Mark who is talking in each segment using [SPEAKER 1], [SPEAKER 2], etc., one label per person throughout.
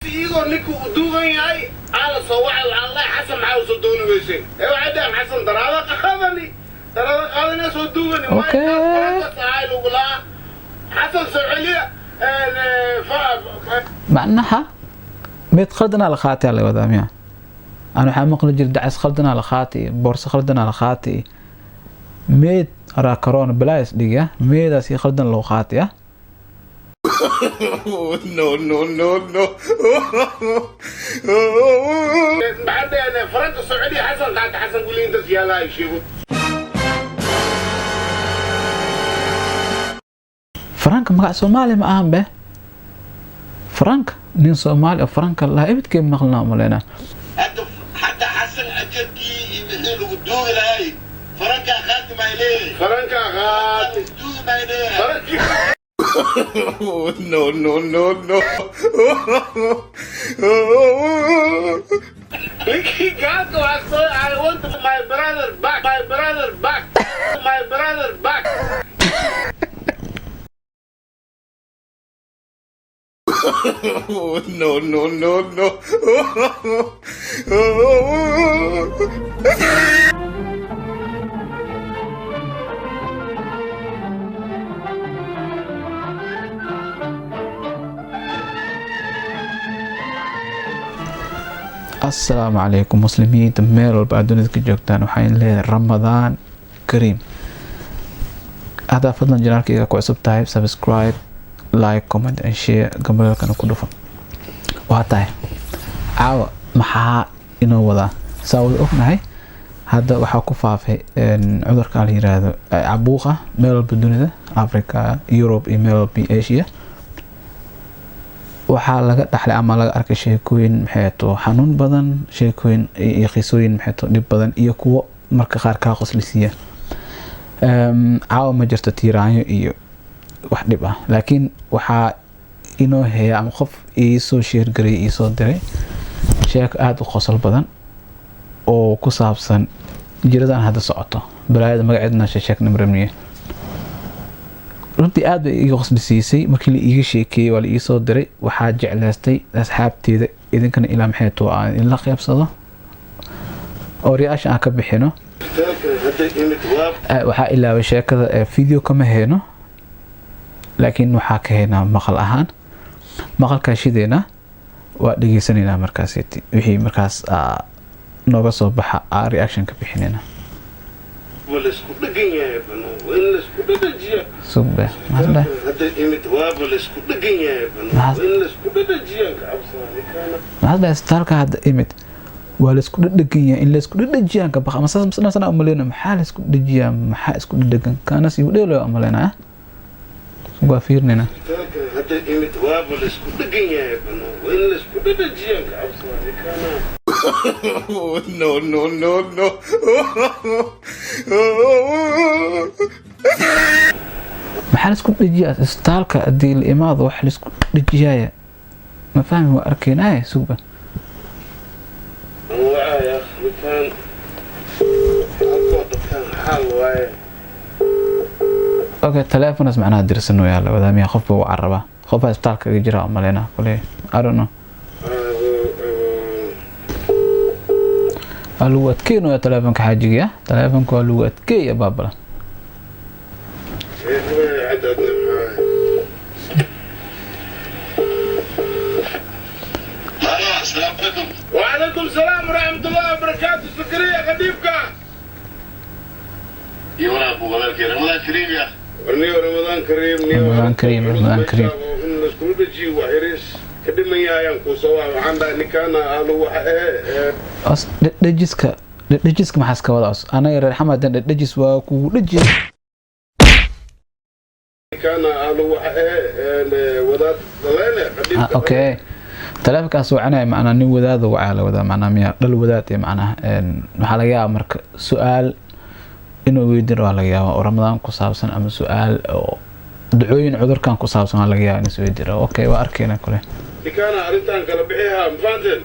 [SPEAKER 1] إيجو نيكو دوغن ياي على صواعي الله حسن معاه صدوني ويسين إيه عدم حسن ترى هذا قاضي صدوني
[SPEAKER 2] أوكي.
[SPEAKER 1] تعالوا ولا حسن سعلية
[SPEAKER 2] معناها ميت خلدنا على خاتي على وداميا أنا حامق لجر دعس خلدنا على خاتي بورس خلدنا على خاتي ميت أرى كورونا بلايس دقيقة ميت أسي خلدنا لو خاتي
[SPEAKER 1] no بعد أنا فرنت السعودية حسن قاعد حسن قولي أنت سيالا يشيبو
[SPEAKER 2] فرانك مقع سومالي ما أهم به فرانك نين سومالي أو فرانك الله إبت كيف نقلنا مولينا
[SPEAKER 1] حتى حسن أجدي يمهلوا الدور هاي فرنكا خاتي ما إليه فرنكا خاتي الدور ما إليه فرنكا no He got to I want my brother back my brother back no
[SPEAKER 2] السلام عليكم مسلمين ميل والبا دونيد كجوجتان waxaan leeyahay Ramadan Kareem hada fadlan janaalkayga ku cusub tahay subscribe like comment and share gabalkan ku dhufan waa tahay caawa maxaa inoo wada saawad ognahay hada waxa ku faafay cudurka la yiraahdo caabuqa meel walba dunida Africa Europe iyo meel walba Asia waxaa laga dhaxlay ama laga arkay sheekooyin maxayto xanuun badan sheekooyin iyo qisooyin maxayto dib badan iyo kuwa marka qaar ka qoslisiya caawa ma jirto tiiraanyo iyo wax dhib ah laakiin waxaa inoo heeya ama qof ii soo share garay ii soo diray sheeko aad u qosol badan oo ku saabsan jiradan hadda socoto balaayada magaceedna sheekna maramiye runtii aad bay iga qosbisiisay markii la iiga sheekeeyay waa la ii soo diray waxaa jeclaystay asxaabteeda idinkana ilaa maxayto aan in la qaybsado oo reaction aan ka bixino waxaa ilaaway sheekada video kama heeno laakiin waxaa ka heynaa maqal ahaan maqalkaa shideena waa dhegeysanayna markaas wixii markaas nooga soo baxa reaction ka bixinayna
[SPEAKER 1] ولا سكوت دقيقة بنو ولا سكوت دقيقة
[SPEAKER 2] سبة ما هذا
[SPEAKER 1] هذا إمت واب ولا سكوت دقيقة بنو ولا سكوت دقيقة كابساني كان
[SPEAKER 2] ما هذا استارك هذا إمت ولا سكوت دقيقة إلا سكوت دقيقة كبخ مثلا أملينا محل سكوت دقيقة محل سكوت دقيقة كان سيبدأ له أملينا وافيرنا
[SPEAKER 1] هذا إمت واب ولا سكوت دقيقة بنو ولا سكوت دقيقة كابساني كان no
[SPEAKER 2] محل سكوت دجيا استالك ادي الاماض وحل سكوت دجيا ما فاهم واركيناه سوبا
[SPEAKER 1] يا اخي كان حال واي
[SPEAKER 2] اوكي تليفون سمعنا درسنو يا لا ودامي خف وعربه خف استالك جرا مالنا كله I don't know قالوا اتكينو يا تليفونك حاجية تليفونك قالوا اتكي يا بابا
[SPEAKER 1] السلام عليكم وعليكم السلام ورحمة الله وبركاته سكرية خديبك يا ابو رمضان كريم يا رمضان كريم
[SPEAKER 2] رمضان كريم
[SPEAKER 1] نسكن بجي وحريس كدميا ينكو سوا عندنا نكانا قالوا
[SPEAKER 2] أص دجيسك ما حسك ولا أص أنا يا رحمة دجيس وكو دجيس
[SPEAKER 1] كان قالوا وداد ضلينا
[SPEAKER 2] أوكي تلافك أسوعنا معنا ني وداد وعلى وداد معنا ميا دل وداد معنا waxaa laga yaabaa marka su'aal inuu weydiin waa laga yaabaa oo Ramadan ku saabsan ama su'aal oo ducooyin cudurkan ku saabsan laga yaabaa inuu weydiin okay waa arkayna kale
[SPEAKER 1] كان أرنتان كلا بيها مفانتن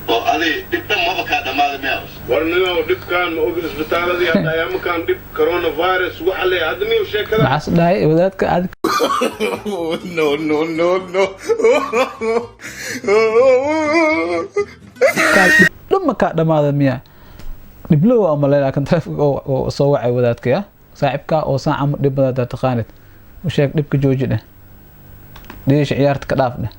[SPEAKER 1] وأنا دب ما بكاد ما ذا مياس ورنيو دب كان مؤجر سبتالة دي هذا أيام كان دب كورونا فيروس وحلي هذني وشيء كذا
[SPEAKER 2] معص داي وداد كعاد
[SPEAKER 1] No, no, no, no.
[SPEAKER 2] لما كان ماذا مياه نبلوه أما لا لكن تعرف أو صوّع وذات كيا صاحبك أو ساعة نبلا ذات تقانت وشيك نبك جوجنا ليش عيارت كلافنا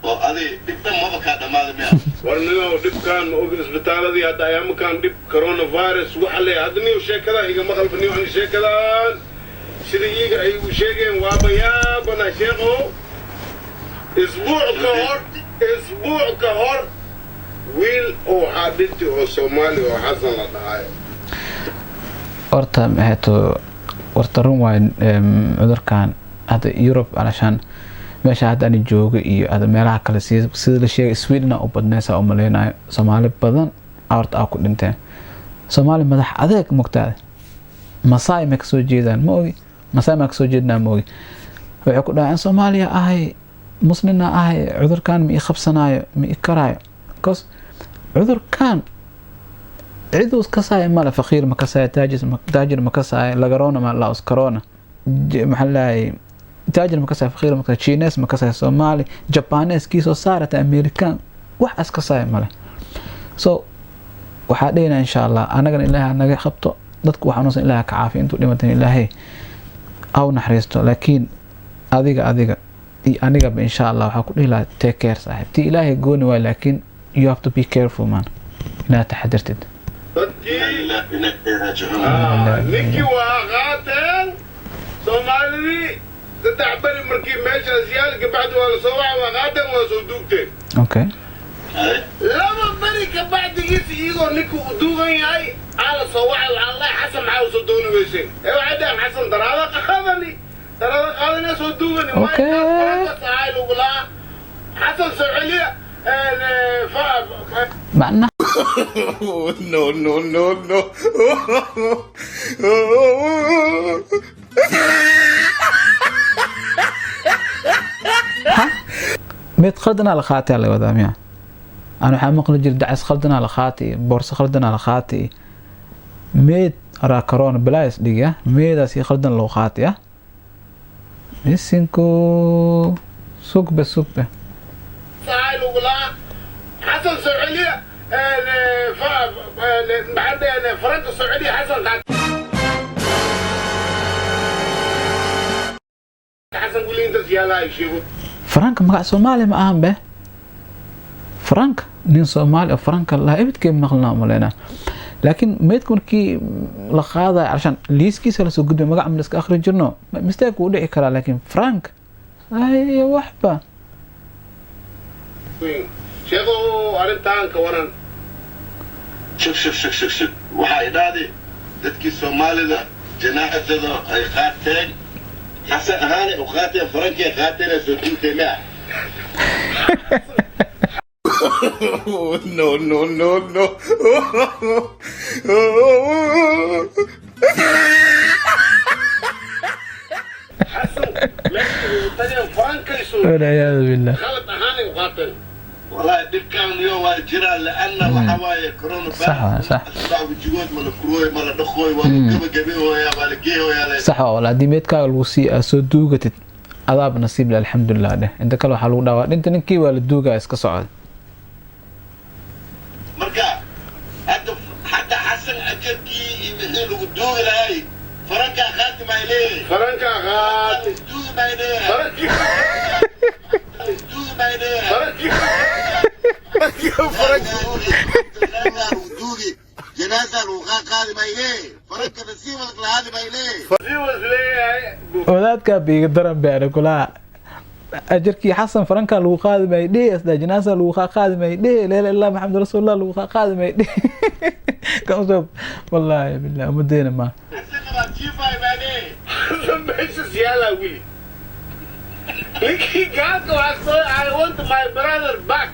[SPEAKER 1] هذه دكتور ما بكاد ماذا مياه ورنيو دب كان أوجنس بتاعي هذا أيام كان دب كورونا فيروس وحلي هذني وشيء كذا يجي ما خلفني عن شيء كذا شيء يجي أي وشيء وابيا بنا شيء أسبوع كهور ويل أو حبيبتي أو سومالي أو حسن الله
[SPEAKER 2] horta maxayto horta run waa cudurkan hadda Europe alashan meesha hadda aan joogo iyo hadda meelaha kale sida la sheegay Sweden oo badnaysa oo maleenayo Soomaali badan horta ku dhinteen Soomaali madax adeeg mugtaada Maasai ma ka soo jeedaan ma ogi Maasai ma ka soo jeednaa ma ogi waxay ku dhaceen Soomaaliya ahay muslimna ahay cudurkan ma qabsanayo ma karaayo because cudurkan عدوس كساي مال فقير ما كساي تاجر ما كساي لاغرونا ما لا كورونا محلاي تاجر ما كساي فقير ما كساي تشينيس ما كساي صومالي جابانيس كيسو صارت امريكان wax as كساي مال سو waxa dheena insha Allah anagana ilaahay naga qabto dadku waxaan u ilaahay ka caafiyo intuu dhimataan ilaahay aw naxariisto laakiin adiga aniga insha Allah waxa ku dhilaa take care saaxiibti ilaahay gooni waa laakiin you have to be careful man ina taxadirtid
[SPEAKER 1] نيكي وغاتن صومالي تتعبر مركي ماشي زيال بعد ولا صوع وغاتن وصدوقتين
[SPEAKER 2] اوكي
[SPEAKER 1] لما بريك بعد يجي يجو نيكو دوغي هاي على صوع الله حسن معه صدوني ويسين ايوا عدم حسن ترى قادني صدوني
[SPEAKER 2] اوكي
[SPEAKER 1] حسن سعليه
[SPEAKER 2] معنا
[SPEAKER 1] no no no no
[SPEAKER 2] ميت خلدنا على خاتي الله وداميا انا حامق نجر دعس خلدنا على خاتي بورصه خلدنا على خاتي ميت را كورونا بلايس ديغا ميدا سي خلدنا لو خاتي نسينكو سوق بسوق
[SPEAKER 1] تعالوا ولا حسن سعودية بعد فرنسا السعودية حسن قولي انت زيالة يشيبوا
[SPEAKER 2] فرانك مقع سومالي ما أهم به فرانك نين سومالي أو فرانك الله إبت كيف مخلنا ملينا لكن ما تكون كي لخاضة عشان ليسكي سلسو قدو مقع ملسك آخر الجرنو مستيق ودعي كرا لكن فرانك هاي وحبة
[SPEAKER 1] شيخو أرنتان كورن شوف waxaa idhaadi dadkii Soomaalida janaacada ay qaateen xasan ahaani u qaateen faranki qaateen soo diintay no no no no حسن لكن فرنكي سو
[SPEAKER 2] والعياذ بالله
[SPEAKER 1] خلط أهاني وقاتل والله دكان اليوم جرى لأن وحواي كورونا
[SPEAKER 2] صح
[SPEAKER 1] وجود ملكروي مال دخوي وقبل ويا مالكيه ويا
[SPEAKER 2] صح والله ديمتك الوصي اسودوغتد عذاب نصيب الحمد لله ده انت كلو waxa lagu dhaawaa inta ninkii waa la duuga iska socod
[SPEAKER 1] marka hatta hasan ajirki inuu lagu duuga lahay faranka khatim ayle faranka khatim duuga ayle
[SPEAKER 2] wadaadka biiga daran baa kula ajarkii xasan faranka lagu qaadi may asda janaasa lagu qaadi may la ilaha muhammad rasuulullah lagu qaadi may كم والله بالله مدينا ما
[SPEAKER 1] I want my brother back.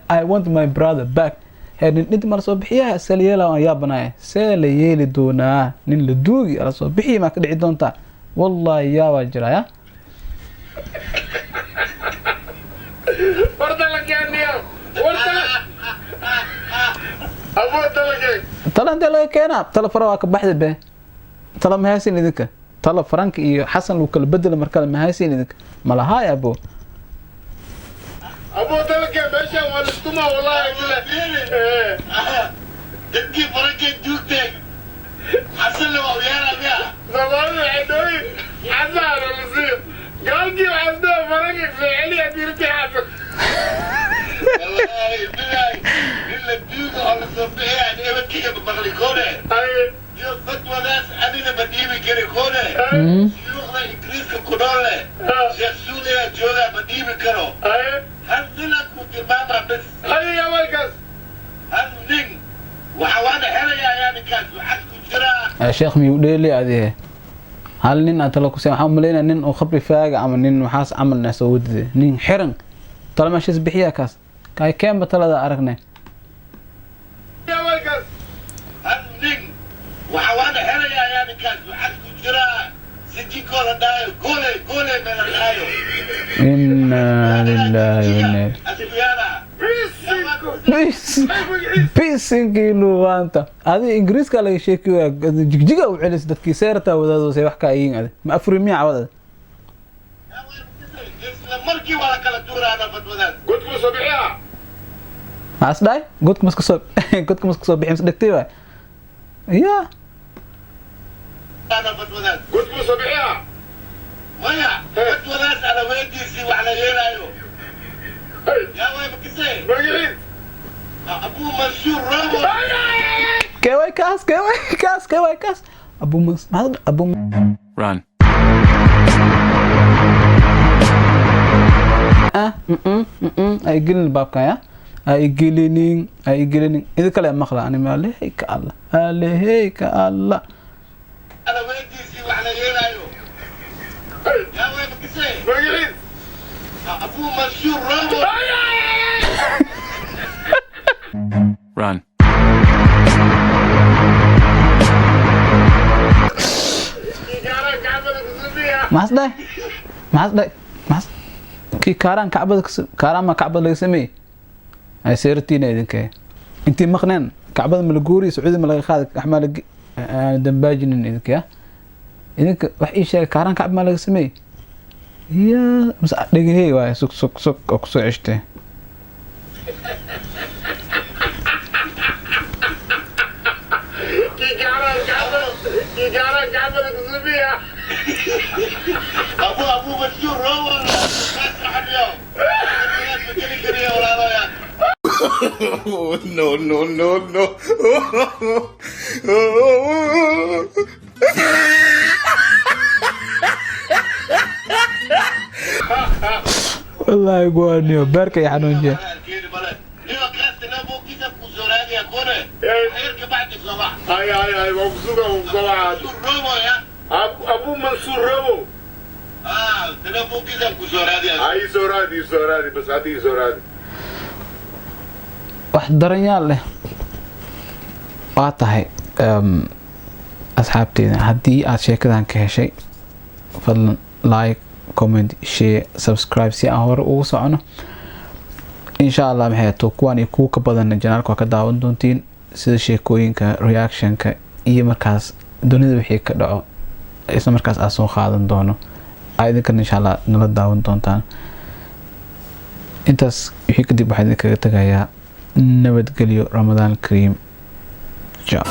[SPEAKER 2] I want my brother back. انت ما soo bixiyaa saliyeela aan yaabanaay sala yeeli doonaa nin la duugi ala soo bixi ma ka dhici doonta wallahi yaa wajiraya
[SPEAKER 1] warda la gaaniyo warda abo talagay
[SPEAKER 2] tala intee laga keenaa tala fara waa ka baxda be tala ma haysin idinka tala faranka iyo xasan uu kala bedelo markale ma haysin idinka malahaay abo
[SPEAKER 1] tala kee meeshaan waa listuma wallaahi
[SPEAKER 3] dadkii faranka duugtay xasanna waa uyaaraamiya
[SPEAKER 1] Zamanu عدوي حتى على النصيب قال كيف عندها فرق فعلي أديرتي حسن
[SPEAKER 3] والله بالله إلا الدوغة على الصبح يعني إيه بكيك بمغلقونة
[SPEAKER 1] أي
[SPEAKER 3] يو فتوى ناس أنا بديمي كريكونة شيوخنا إنجليز كنولة شيخ سوريا جولا بديمي كرو
[SPEAKER 1] أي
[SPEAKER 3] هنزلنا كنت الماما بس
[SPEAKER 1] أي يا مايكس
[SPEAKER 3] هنزلين وحوانا حلا يعني كاس وحسكو جرا
[SPEAKER 2] sheekh miyuu dheeli adee hal nin aad tala ku sii waxaan umaleynaa nin oo khabri faaga ama nin waxaas camalna soo wadide nin xiran tala meeshaas bixiya kaas kaay keenba talada aragnay
[SPEAKER 1] يا مايكس
[SPEAKER 3] هنزلين وحوانا حلا يعني كاس وحسكو جرا سجي كولا دايو قولي من الهايو
[SPEAKER 2] inaa lilaahi wa inaa
[SPEAKER 3] أسفيانا
[SPEAKER 2] bisinkii luubaanta adiga ingiriiska laga sheekiyo jigjiga u celis dadkii seertaa wadaadose wax ka ayin ade ma afrimiya cawad
[SPEAKER 3] markii waa kala duuraana fadwadaas
[SPEAKER 1] قلت له صبيحة
[SPEAKER 2] maxaas dhahay godka mas kasoo bixi mas dhegtay waay ya
[SPEAKER 3] ana fadwadaas
[SPEAKER 1] قلت له صبيحة
[SPEAKER 3] maya fadwadaas ana weydiisii wax la yeelaayo yaa way makisee
[SPEAKER 1] مرقعين
[SPEAKER 3] abuu mansuur rabo
[SPEAKER 2] keeway kaas abu mas maxaad abu
[SPEAKER 4] Run.
[SPEAKER 2] ay gelin baabkan ya ay gelinin idin kale maqla anima alehey ka allah
[SPEAKER 3] ana weydiisii wax la yeelaayo yaa way makisee
[SPEAKER 1] مرقعين
[SPEAKER 3] abuu mansuur rabo
[SPEAKER 4] Run.
[SPEAKER 1] يجارك عملك الصبيحة
[SPEAKER 2] maxaas dhahay kii kaaraan ma kacbad laga sameeyey ay seeratiina idinka intii maqneen kacbada ma la guuriyo sacuudi ma laga qaadi axmaa dambaajinin idinka ya idinka wax ii sheegay kaaraan kacba ma laga sameeyey ya mas dhegahey waay sug oo kusoo ceshtay
[SPEAKER 1] يجارك عملك الصبيحة
[SPEAKER 3] abuu mansuur rabo masrax اليوم الناس بتجري كريه ولا ضيع
[SPEAKER 1] no.
[SPEAKER 2] wallaahi guwaaniyo beerka iyo xanuunjiya
[SPEAKER 3] ليه كاست نابو كيسب كوزورادي يا كونه غيرك بعد الصباح
[SPEAKER 1] هاي مبسوطة ومصبعة
[SPEAKER 3] منصور روبو يا
[SPEAKER 1] أبو منصور ربو
[SPEAKER 3] تنابو كيسب كوزورادي
[SPEAKER 1] هاي سورادي بس هذه سورادي
[SPEAKER 2] wax daranyaal leh waa tahay asxaabteeda haddii aad sheekadan ka heshay fadlan like comment share subscribe si aan hore ugu socono insha allah maxay to kuwan iyo kuwa ka badan janaalka waa ka daawan doontiin sida sheekooyinka reactionka iyo markaas dunida wixii ka dhaco isla markaas aan soo qaadan doono idinkan insha allah nala daawan doontaan intaas wixii kadib waxaa idinkaga tagayaa nabadgelyo ramadaan kariim ciao